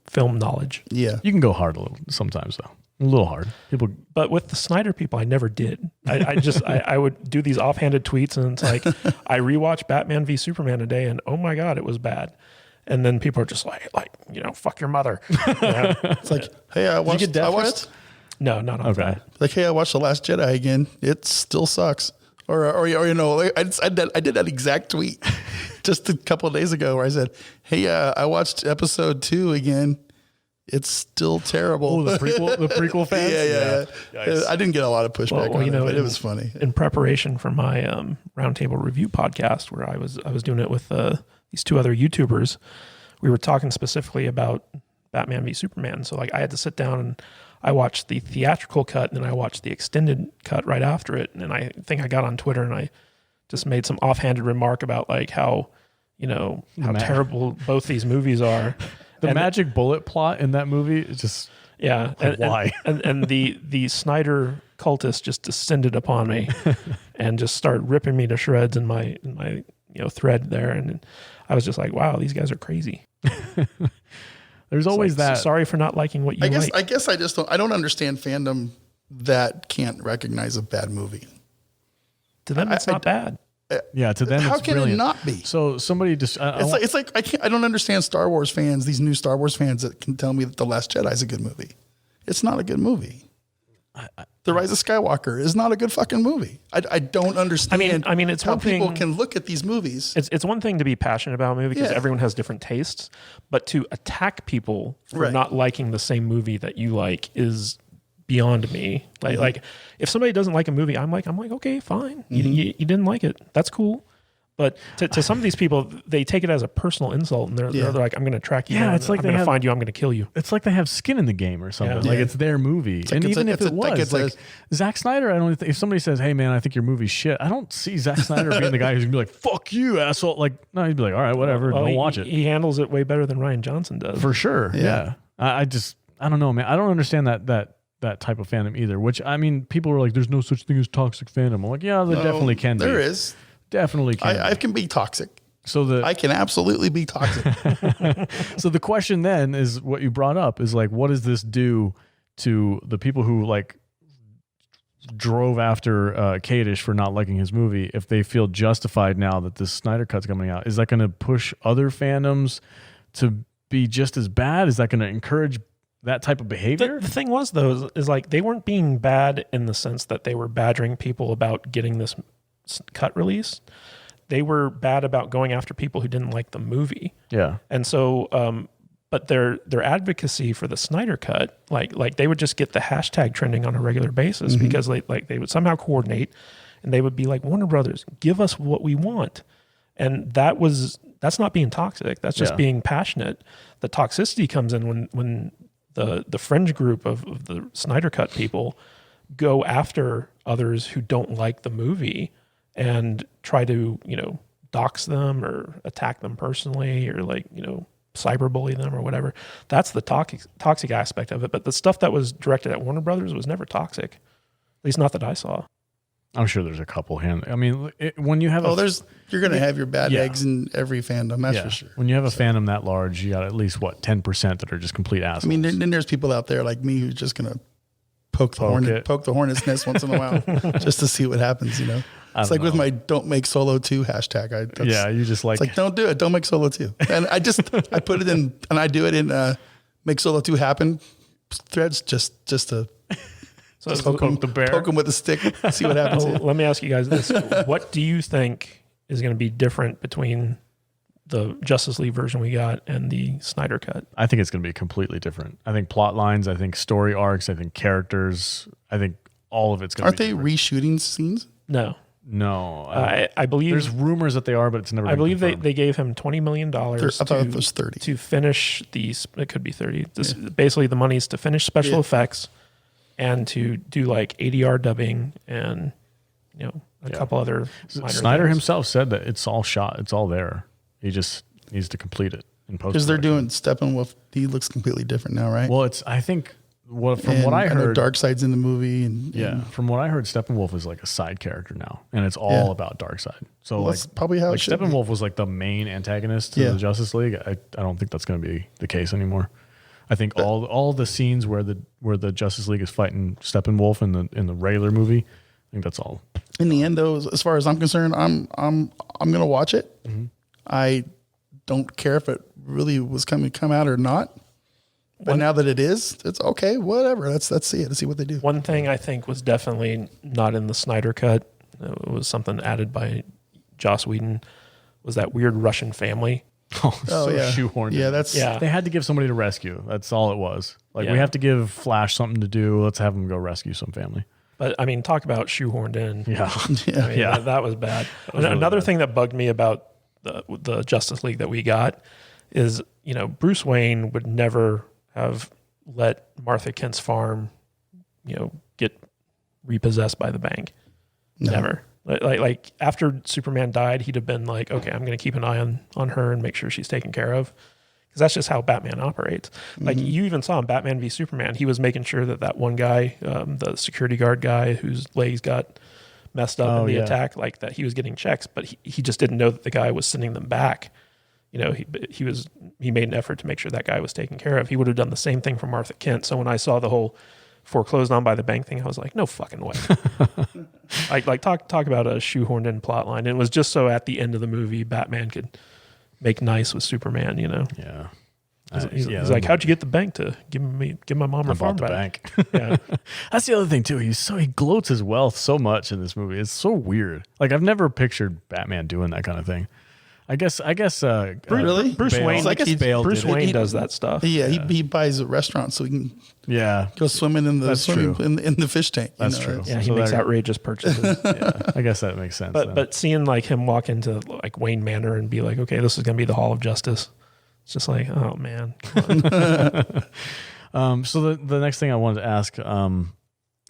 film knowledge. Yeah. You can go hard a little sometimes, though. A little hard. But with the Snyder people, I never did. I would do these offhanded tweets, and it's like, I rewatched Batman v Superman today, and oh my God, it was bad. And then people are just like, fuck your mother. It's like, hey, I watched. Did you get death threats? No, not on that. Like, hey, I watched The Last Jedi again. It still sucks. Or I did that exact tweet just a couple of days ago where I said, hey, I watched episode 2 again. It's still terrible. Oh, the prequel fans? Yeah. I didn't get a lot of pushback on it, but it was funny. In preparation for my roundtable review podcast, where I was doing it with these 2 other YouTubers, we were talking specifically about Batman v Superman. So I had to sit down and I watched the theatrical cut, and then I watched the extended cut right after it. And I think I got on Twitter and I just made some offhanded remark about how terrible both these movies are. The magic bullet plot in that movie is just why? And the Snyder cultists just descended upon me and just started ripping me to shreds in my thread there, and I was just like, wow, these guys are crazy. There's always that. Sorry for not liking what you like. I guess I don't understand fandom that can't recognize a bad movie. To them, it's not bad. Yeah, to them, how it's can brilliant. it not be? So somebody just It's like I don't understand Star Wars fans. These new Star Wars fans that can tell me that The Last Jedi is a good movie. It's not a good movie. The Rise of Skywalker is not a good fucking movie. I don't understand. I mean, it's how one thing, people can look at these movies. It's one thing to be passionate about a movie because everyone has different tastes, but to attack people for not liking the same movie that you like is beyond me. Like if somebody doesn't like a movie, I'm like, okay, fine. You didn't like it. That's cool. But to some of these people, they take it as a personal insult, and they're like, "I'm going to track you. Yeah, it's like I'm going to find you. I'm going to kill you." It's like they have skin in the game or something. Yeah. Like it's their movie, and even if it was like Zack Snyder, I don't. If somebody says, "Hey, man, I think your movie's shit," I don't see Zack Snyder being the guy who's gonna be like, "Fuck you, asshole." Like, no, he'd be like, "All right, whatever, don't watch it." He handles it way better than Rian Johnson does, for sure. Yeah, I don't know, man. I don't understand that type of fandom either. Which I mean, people are like, "There's no such thing as toxic fandom." I'm like, yeah, there definitely can be. There is. Definitely can. I can be toxic. So I can absolutely be toxic. So the question then is what you brought up is like, what does this do to the people who like drove after Kadish for not liking his movie? If they feel justified now that this Snyder Cut's coming out, is that going to push other fandoms to be just as bad? Is that going to encourage that type of behavior? The thing was though, is like they weren't being bad in the sense that they were badgering people about getting this cut release. They were bad about going after people who didn't like the movie. Yeah. And so, but their advocacy for the Snyder Cut, like they would just get the hashtag trending on a regular basis because they would somehow coordinate, and they would be like, Warner Brothers, give us what we want. And that's not being toxic. That's just being passionate. The toxicity comes in when the fringe group of the Snyder Cut people go after others who don't like the movie and try to, dox them or attack them personally or cyberbully them or whatever. That's the toxic aspect of it. But the stuff that was directed at Warner Brothers was never toxic, at least not that I saw. I'm sure there's a couple when you have you're going to have your bad eggs in every fandom. That's for sure. When you have a fandom that large, you got at least 10% that are just complete assholes. I mean, then there's people out there like me who's just going to poke the hornet's nest once in a while just to see what happens, It's like with my "Don't Make Solo 2" hashtag. You just like, it's like, don't do it. Don't make Solo 2. And I put it in, and I do it in "Make Solo 2 Happen" threads just to poke the bear, poke him with a stick, see what happens. Let me ask you guys this: what do you think is going to be different between the Justice League version we got and the Snyder Cut? I think it's going to be completely different. I think plot lines, I think story arcs, I think characters, I think all of it's going to be different. Aren't they reshooting scenes? No. I believe there's rumors that they are, but it's never been believe confirmed. they gave him $20 million. I thought it was 30 to finish these. It could be 30. Basically, the money is to finish special effects and to do like ADR dubbing and a couple other. Snyder himself said that it's all shot. It's all there. He just needs to complete it in post. Because they're doing Steppenwolf. He looks completely different now, right? Well, I think what I heard, Darkseid's in the movie, and from what I heard, Steppenwolf is like a side character now, and it's all about Darkseid. So that's probably how it should Steppenwolf was like the main antagonist to the Justice League. I don't think that's going to be the case anymore. I think all the scenes where the Justice League is fighting Steppenwolf in the regular movie, I think that's all. In the end, though, as far as I'm concerned, I'm going to watch it. Mm-hmm. I don't care if it really was come out or not. But now that it is, it's okay, whatever. Let's see it. Let's see what they do. One thing I think was definitely not in the Snyder Cut, it was something added by Joss Whedon, was that weird Russian family. Shoehorned. Yeah, They had to give somebody to rescue. That's all it was. We have to give Flash something to do. Let's have him go rescue some family. But I mean, talk about shoehorned in. Yeah. That was bad. Another thing that bugged me about the Justice League that we got is, Bruce Wayne would never have let Martha Kent's farm, get repossessed by the bank. No. Never. Like after Superman died, he'd have been like, okay, I'm going to keep an eye on her and make sure she's taken care of. Because that's just how Batman operates. Mm-hmm. Like you even saw in Batman v Superman, he was making sure that one guy, the security guard guy whose legs got messed up in the attack, like that he was getting checks, but he just didn't know that the guy was sending them back. He made an effort to make sure that guy was taken care of. He would have done the same thing for Martha Kent. So when I saw the whole foreclosed on by the bank thing, I was like, no fucking way. Talk about a shoehorned in plot line. And it was just so at the end of the movie, Batman could make nice with Superman, you know? Yeah. He's like, how'd you get the bank to give my mom her farm back? Yeah. That's the other thing too. He gloats his wealth so much in this movie. It's so weird. Like I've never pictured Batman doing that kind of thing. I guess really? Bruce Bale. Wayne. I guess Bale Bruce did it. Wayne does that stuff. Yeah, he buys a restaurant so he can go swimming in the in the fish tank. That's true. Yeah, he makes outrageous purchases. I guess that makes sense. But seeing like him walk into like Wayne Manor and be like, okay, this is gonna be the Hall of Justice. It's just like, oh man. So the next thing I wanted to ask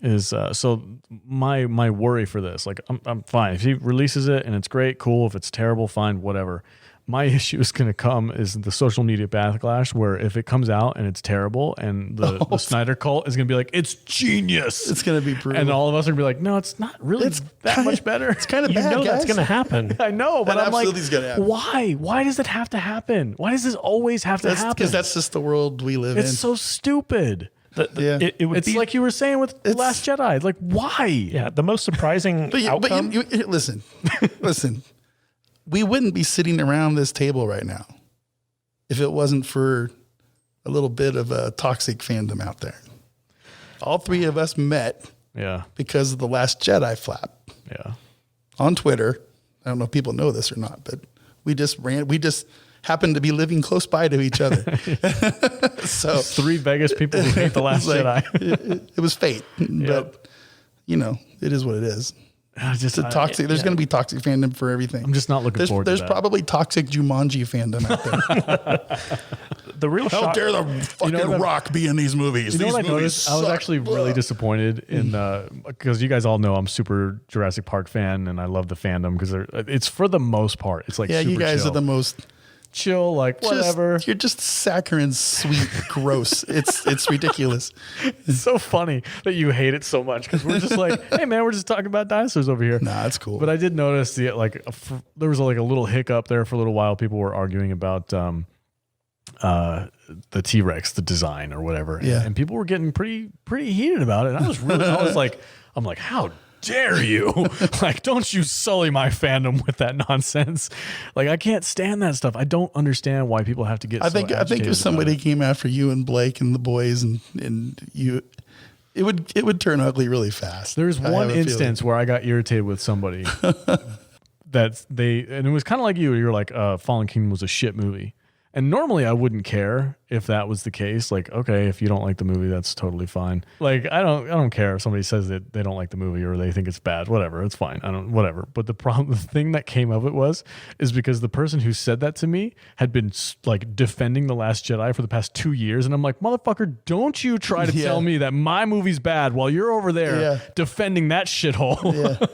is so my worry for this, like I'm fine if he releases it and it's great, cool. If it's terrible, fine, whatever. My issue is going to come is the social media backlash, where if it comes out and it's terrible and the Snyder cult is going to be like, it's genius. It's going to be brutal. And all of us are going to be like, no, it's not really much better. It's kind of bad, know guys. That's going to happen. I know, but I'm like, gonna happen. why? Why does it have to happen? Why does this always have to happen? Because that's just the world we live in. It's so stupid. It would It's be like you were saying with The Last Jedi. Like, why? Yeah, the most surprising outcome. But listen. We wouldn't be sitting around this table right now if it wasn't for a little bit of a toxic fandom out there. All three of us met because of The Last Jedi flap. Yeah. On Twitter. I don't know if people know this or not, but we just happened to be living close by to each other. So three Vegas people who hate The Last Jedi. It was fate. But it is what it is. It's a toxic. There's going to be toxic fandom for everything. I'm just not looking forward to that. There's probably toxic Jumanji fandom out there. The real How shock, dare the fucking Rock be in these movies? You know These what I movies noticed? I was actually really disappointed in because you guys all know I'm super Jurassic Park fan and I love the fandom because it's for the most part it's like super you guys chill. are the most chill, like whatever. You're just saccharine, sweet, gross. It's ridiculous. It's so funny that you hate it so much because we're just like, hey man, we're just talking about dinosaurs over here. Nah, it's cool. But I did notice there was like a little hiccup there for a little while. People were arguing about the T-Rex, the design or whatever. Yeah. And people were getting pretty heated about it. And I'm like, how dare you? Like, don't you sully my fandom with that nonsense. Like, I can't stand that stuff. I don't understand why people have to get I think if somebody came after you and Blake and the boys and you, it would turn ugly really fast. There's one instance where I got irritated with somebody and it was kind of like you're like, Fallen Kingdom was a shit movie. And normally I wouldn't care if that was the case. Like, okay, if you don't like the movie, that's totally fine. Like, I don't care if somebody says that they don't like the movie or they think it's bad, whatever, it's fine. Whatever. But the thing that came of it is because the person who said that to me had been like defending The Last Jedi for the past 2 years. And I'm like, motherfucker, don't you try to tell me that my movie's bad while you're over there defending that shithole. Yeah.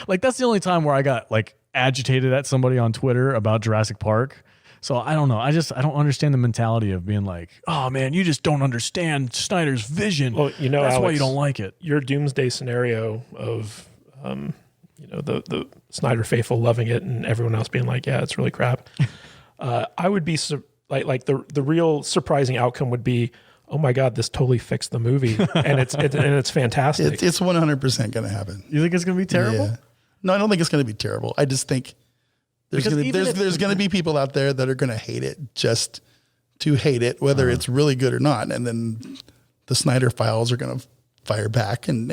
Like, that's the only time where I got like agitated at somebody on Twitter about Jurassic Park. So I don't know. I don't understand the mentality of being like, oh man, you just don't understand Snyder's vision. Well, that's Alex, why you don't like it. Your doomsday scenario of, the Snyder faithful loving it and everyone else being like, yeah, it's really crap. I would be like the real surprising outcome would be, oh my God, this totally fixed the movie and it's fantastic. It's 100% going to happen. You think it's going to be terrible? Yeah. No, I don't think it's going to be terrible. I just think there's going to be people out there that are going to hate it just to hate it, whether it's really good or not. And then the Snyder files are going to fire back, and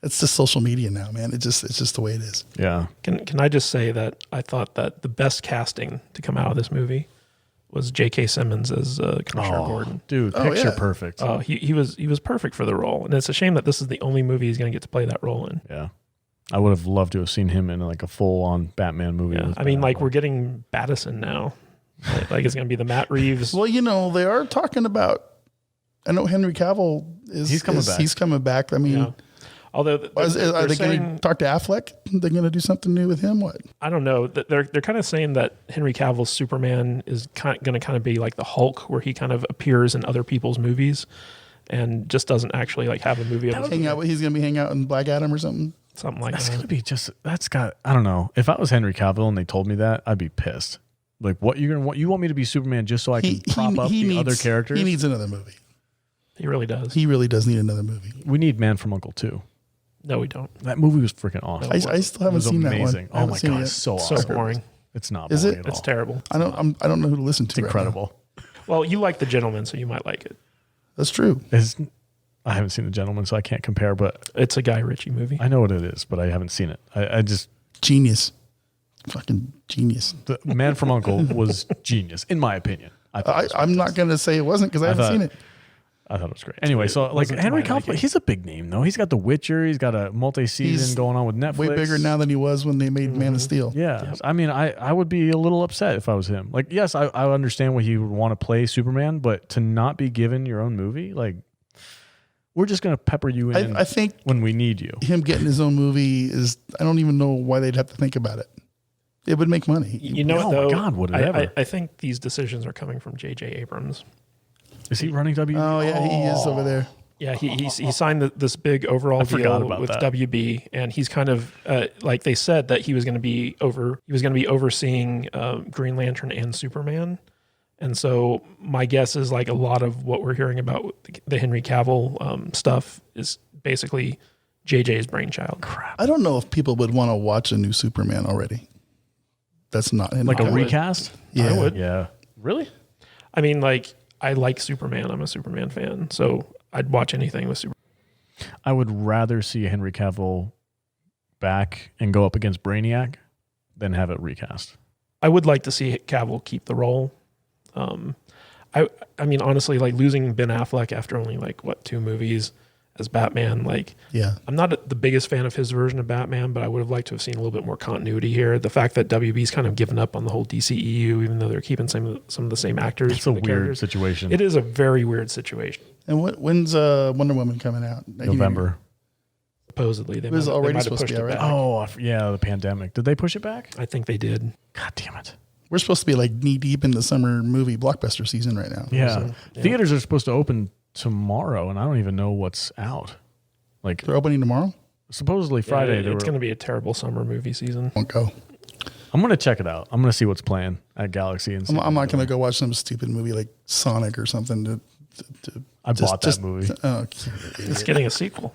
it's just social media now, man. It's just the way it is. Yeah. Can I just say that I thought that the best casting to come out of this movie was J.K. Simmons as Commissioner Gordon. Dude, picture perfect. Oh, he was perfect for the role, and it's a shame that this is the only movie he's going to get to play that role in. Yeah. I would have loved to have seen him in like a full-on Batman movie. Yeah. I mean, like, we're getting Battison now. Like it's going to be the Matt Reeves. Well, they are talking about. I know Henry Cavill he's coming back. He's coming back. I mean, although are they going to talk to Affleck? They're going to do something new with him. What? I don't know. They're kind of saying that Henry Cavill's Superman is going to kind of be like the Hulk, where he kind of appears in other people's movies and just doesn't actually like have a movie. He's going to be hanging out in Black Adam or something. Something like that's gonna be I don't know. If I was Henry Cavill and they told me that, I'd be pissed. Like, what you want me to be Superman just so I can prop up the other characters? He needs another movie. He really does. He really does need another movie. We need Man from U.N.C.L.E. 2. No, we don't. That movie was freaking awesome. I still haven't seen amazing. that one. Oh my god, it's so awesome. So boring. It's not. Is boring it? At all. It's terrible. I don't know who to listen to. It's incredible. Well, you like The Gentleman, so you might like it. That's true. I haven't seen The Gentleman, so I can't compare. But It's a Guy Ritchie movie. I know what it is, but I haven't seen it. I just Genius. Fucking genius. the Man from U.N.C.L.E. was genius, in my opinion. I'm not going to say it wasn't because I haven't seen it. I thought it was great. Anyway, so like Henry Cavill, he's a big name though. He's got The Witcher. He's got a multi-season going on with Netflix. Way bigger now than he was when they made Man of Steel. Yeah. Yep. I mean, I would be a little upset if I was him. Like, yes, I understand why he would want to play Superman, but to not be given your own movie, like, we're just going to pepper you in I think when we need you. him getting his own movie is, I don't even know why they'd have to think about it. It would make money. You know what, Oh though? my God, would it ever? I think these decisions are coming from J.J. Abrams. Is he running WB? Oh, yeah, he is over there. Yeah, he signed this big overall deal with that. WB, and he's kind of like they said that he was going to be overseeing Green Lantern and Superman, and so my guess is like a lot of what we're hearing about the Henry Cavill stuff is basically JJ's brainchild. Crap. I don't know if people would want to watch a new Superman already. That's not Like a recast? Yeah. I would. Yeah. Really? I mean, like I like Superman. I'm a Superman fan, so I'd watch anything with Superman. I would rather see Henry Cavill back and go up against Brainiac than have it recast. I would like to see Cavill keep the role. I mean, honestly, like losing Ben Affleck after only like 2 movies as Batman, like, Yeah. I'm not the biggest fan of his version of Batman, but I would have liked to have seen a little bit more continuity here. The fact that WB's kind of given up on the whole DCEU, even though they're keeping some of the same actors. It's a weird situation. It is a very weird situation. And when's Wonder Woman coming out? November. Supposedly, It was already supposed to be out, right? Oh, yeah, the pandemic. Did they push it back? I think they did. God damn it. We're supposed to be like knee deep in the summer movie blockbuster season right now. Yeah. So, yeah. Theaters are supposed to open tomorrow, and I don't even know what's out. Like, They're opening tomorrow? supposedly Friday. It's going to be a terrible summer movie season. Won't go. I'm going to check it out. I'm going to see what's playing at Galaxy. And I'm not going to go watch some stupid movie like Sonic or something. I bought that movie. Oh, It's getting a sequel.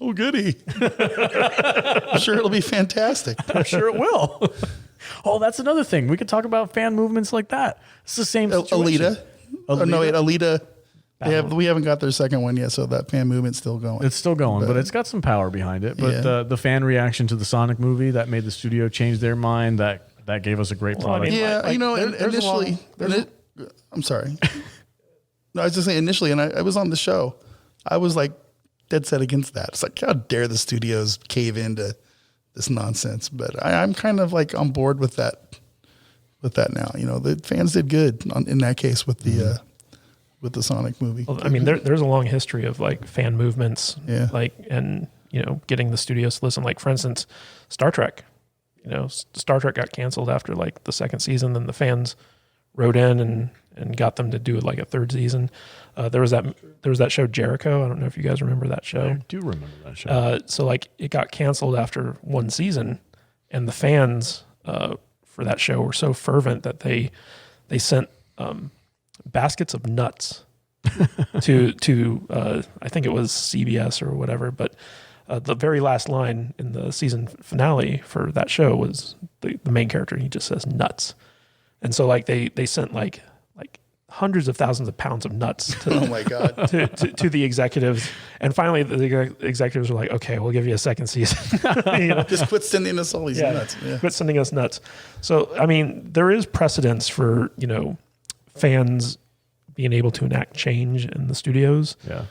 oh, goody. I'm sure it'll be fantastic. I'm sure it will. Oh, that's another thing. We could talk about fan movements like that. It's the same situation. Alita. Oh, no, wait, Alita. We haven't got their second one yet, so that fan movement's still going. It's still going, but it's got some power behind it. But the fan reaction to the Sonic movie that made the studio change their mind, that gave us a great product. Yeah, initially, I'm sorry. No, I was just saying initially, and I was on the show, I was like dead set against that. It's like, how dare the studios cave into this nonsense? But I'm kind of like on board with that now. The fans did good in that case with the Sonic movie. Well, I mean, there's a long history of like fan movements, Yeah. like, and getting the studios to listen. Like, for instance, Star Trek. Star Trek got canceled after like the second season. Then the fans wrote in and got them to do like a third season. There was that show Jericho. I don't know if you guys remember that show. I do remember that show. So like it got canceled after one season, and the fans for that show were so fervent that they sent baskets of nuts to I think it was CBS or whatever, but the very last line in the season finale for that show was the main character. He just says nuts, and so like they sent like hundreds of thousands of pounds of nuts to, Oh my God. to the executives, and finally the executives were like, okay, we'll give you a second season. Just quit sending us all these nuts. Yeah. Quit sending us nuts. So I mean, there is precedence for fans being able to enact change in the studios. Yeah.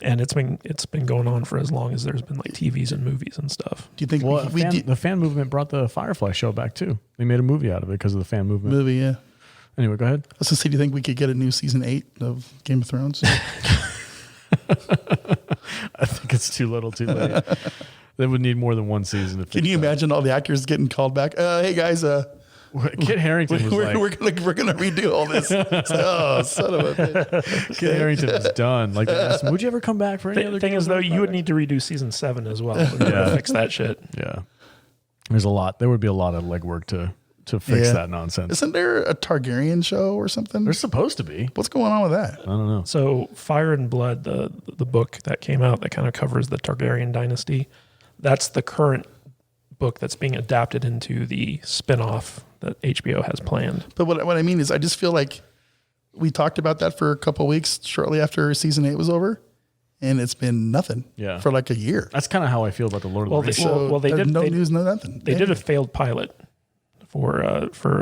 And it's been going on for as long as there's been like TVs and movies and stuff. Do you think Well, the fan movement brought the Firefly show back too. They made a movie out of it because of the fan movement. movie? Yeah. Anyway, go ahead. I was gonna say, do you think we could get a new season 8 of Game of Thrones? I think it's too little, too late. They would need more than one season. Can you imagine all the actors getting called back? Hey guys, Kit Harington was we're gonna redo all this. It's like, oh, son of a bitch. Kit Harington was done. Like, they asked him, would you ever come back for any other? The thing is, though, you would need to redo season 7 as well to fix that shit. Yeah, there's a lot. There would be a lot of legwork to to fix that nonsense. Isn't there a Targaryen show or something? There's supposed to be. What's going on with that? I don't know. So Fire and Blood, the book that came out that kind of covers the Targaryen dynasty, that's the current book that's being adapted into the spinoff that HBO has planned. But what I mean is I just feel like we talked about that for a couple of weeks shortly after season 8 was over. And it's been nothing for like a year. That's kind of how I feel about the Lord of the Rings. They did no news, no nothing. They did a failed pilot for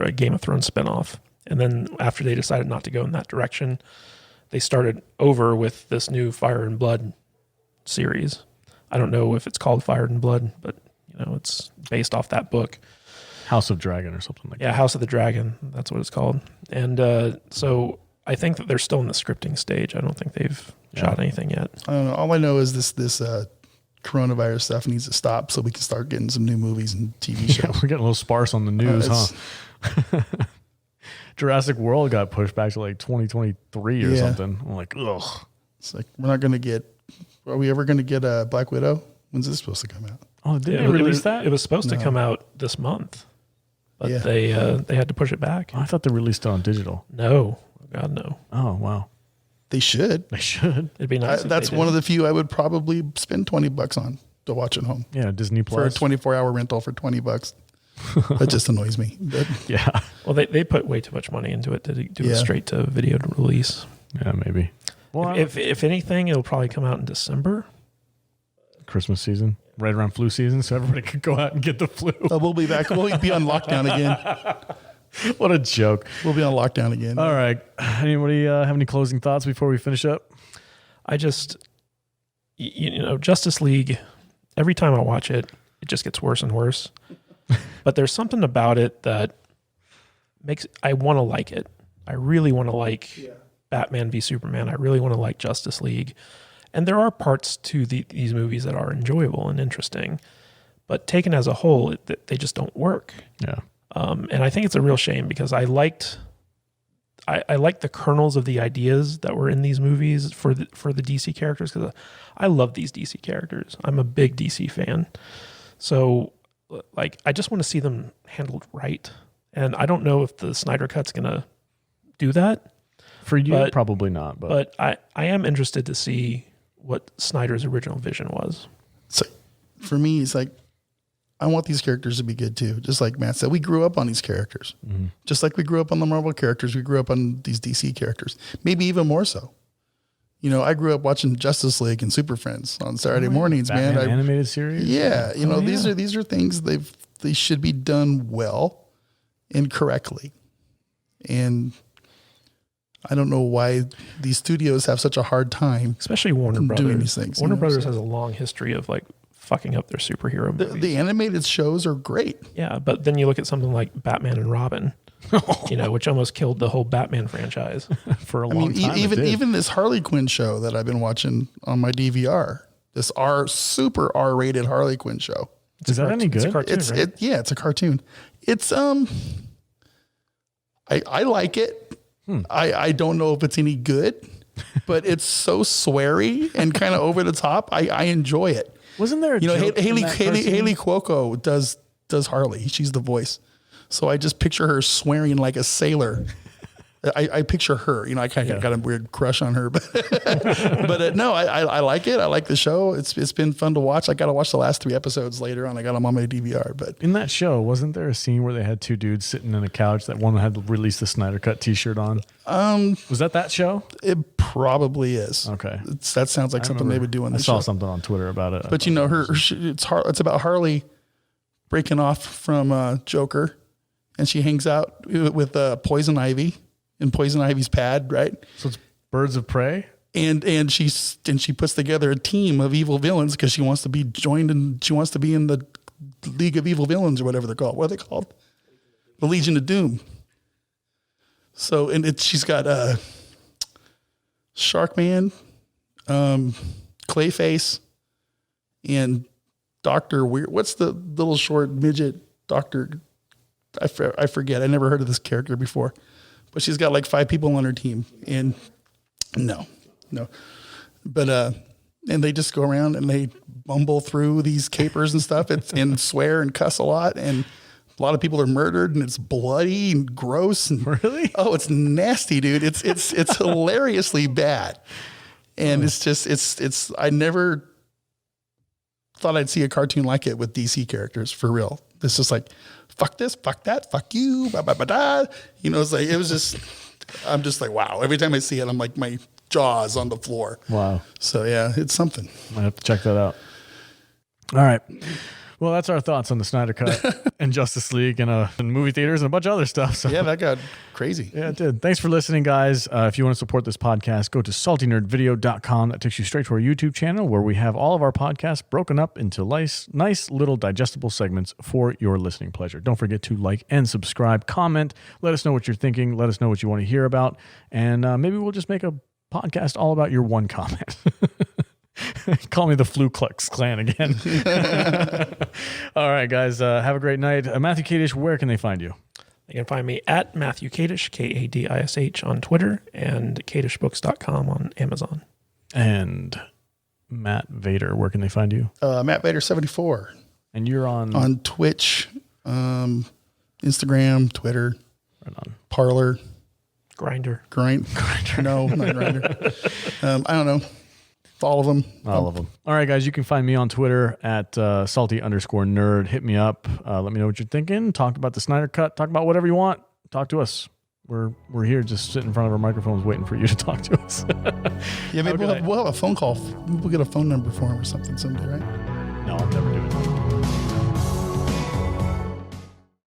a Game of Thrones spinoff, and then after they decided not to go in that direction, they started over with this new Fire and Blood series. I don't know if it's called Fire and Blood, but it's based off that book, House of Dragon or something like that. Yeah, House of the Dragon. That's what it's called. And so I think that they're still in the scripting stage. I don't think they've shot anything yet. I don't know. All I know is this coronavirus stuff needs to stop so we can start getting some new movies and TV shows. Yeah, we're getting a little sparse on the news, huh? Jurassic World got pushed back to like 2023 or something. I'm like, ugh. It's like we're not going to get. Are we ever going to get a Black Widow? When's this supposed to come out? Oh, did they release that? It was supposed to come out this month, but they had to push it back. I thought they released it on digital. No, God no. Oh wow. They should. They should. It'd be nice. That's one of the few I would probably spend $20 on to watch at home. Yeah, Disney Plus for a 24-hour rental for $20. That just annoys me. But yeah. Well, they put way too much money into it to do a straight to video release. Yeah, maybe. Well, if anything, it'll probably come out in December. Christmas season, right around flu season, so everybody could go out and get the flu. We'll be back. We'll be on lockdown again. What a joke. We'll be on lockdown again. All right. Anybody have any closing thoughts before we finish up? I just, Justice League, every time I watch it, it just gets worse and worse. But there's something about it that makes, I want to like it. I really want to like Batman v Superman. I really want to like Justice League. And there are parts to these movies that are enjoyable and interesting. But taken as a whole, they just don't work. Yeah. And I think it's a real shame because I liked the kernels of the ideas that were in these movies for the DC characters, because I love these DC characters. I'm a big DC fan. So like, I just want to see them handled right. And I don't know if the Snyder Cut's going to do that. For you, probably not. But I am interested to see what Snyder's original vision was. So for me, it's like, I want these characters to be good too. Just like Matt said, we grew up on these characters. Mm-hmm. Just like we grew up on the Marvel characters, we grew up on these DC characters. Maybe even more so. I grew up watching Justice League and Super Friends on Saturday mornings, Batman animated series. Yeah, these are things they should be done well and correctly. And I don't know why these studios have such a hard time, especially Warner Brothers, doing these things. Warner Brothers has a long history of like fucking up their superhero movies. The animated shows are great. Yeah, but then you look at something like Batman and Robin, which almost killed the whole Batman franchise for a long time. Even this Harley Quinn show that I've been watching on my DVR, this super R-rated Harley Quinn show. Is that any good? It's a cartoon, right? It's a cartoon. It's I like it. I don't know if it's any good, but it's so sweary and kind of over the top. I enjoy it. Wasn't there a joke Haley Cuoco does Harley. She's the voice. So I just picture her swearing like a sailor. I picture her. I kind of got a weird crush on her, but no, I like it. I like the show. It's been fun to watch. I got to watch the last 3 episodes later on. I got them on my DVR. But in that show, wasn't there a scene where they had 2 dudes sitting in a couch that one had released the Snyder Cut T-shirt on? Was that show? It probably is. Okay, that sounds like something they would do on the show. I saw something on Twitter about it. But it's about Harley breaking off from Joker, and she hangs out with Poison Ivy. In Poison Ivy's pad, right? So it's Birds of Prey, and she puts together a team of evil villains because she wants to be joined and she wants to be in the League of Evil Villains or whatever they're called. What are they called? The Legion of Doom. So she's got Sharkman, Clayface, and Dr. Weird. What's the little short midget doctor? I forget. I never heard of this character before. But she's got like 5 people on her team, and no, but and they just go around and they bumble through these capers and stuff, and swear and cuss a lot, a lot of people are murdered and it's bloody and gross. And, really? Oh, it's nasty, dude. It's hilariously bad. And it's I never thought I'd see a cartoon like it with DC characters for real. It's just like, fuck this, fuck that, fuck you, blah, blah, blah, blah. You know, it's like, it was just, I'm just like, wow. Every time I see it, I'm like, my jaw's on the floor. Wow. So yeah, it's something. I have to check that out. All right. Well, that's our thoughts on the Snyder Cut and Justice League and movie theaters and a bunch of other stuff. So. Yeah, that got crazy. Yeah, it did. Thanks for listening, guys. If you want to support this podcast, go to saltynerdvideo.com. That takes you straight to our YouTube channel where we have all of our podcasts broken up into nice little digestible segments for your listening pleasure. Don't forget to like and subscribe, comment, let us know what you're thinking, let us know what you want to hear about, and maybe we'll just make a podcast all about your one comment. Call me the Flu Klux Klan again. All right, guys. Have a great night. Matthew Kadish, where can they find you? They can find me at Matthew Kadish, Kadish on Twitter, and kadishbooks.com on Amazon. And Matt Vader, where can they find you? Matt Vader 74. And you're on Twitch, Instagram, Twitter, right on. Parlor, Grindr. Grindr. No, not Grindr. I don't know. All of them. All of them. All right, guys. You can find me on Twitter at salty_nerd. Hit me up. Let me know what you're thinking. Talk about the Snyder Cut. Talk about whatever you want. Talk to us. We're here just sitting in front of our microphones waiting for you to talk to us. Yeah, maybe we'll have a phone call. Maybe we'll get a phone number for him or something someday, right? No, I'm never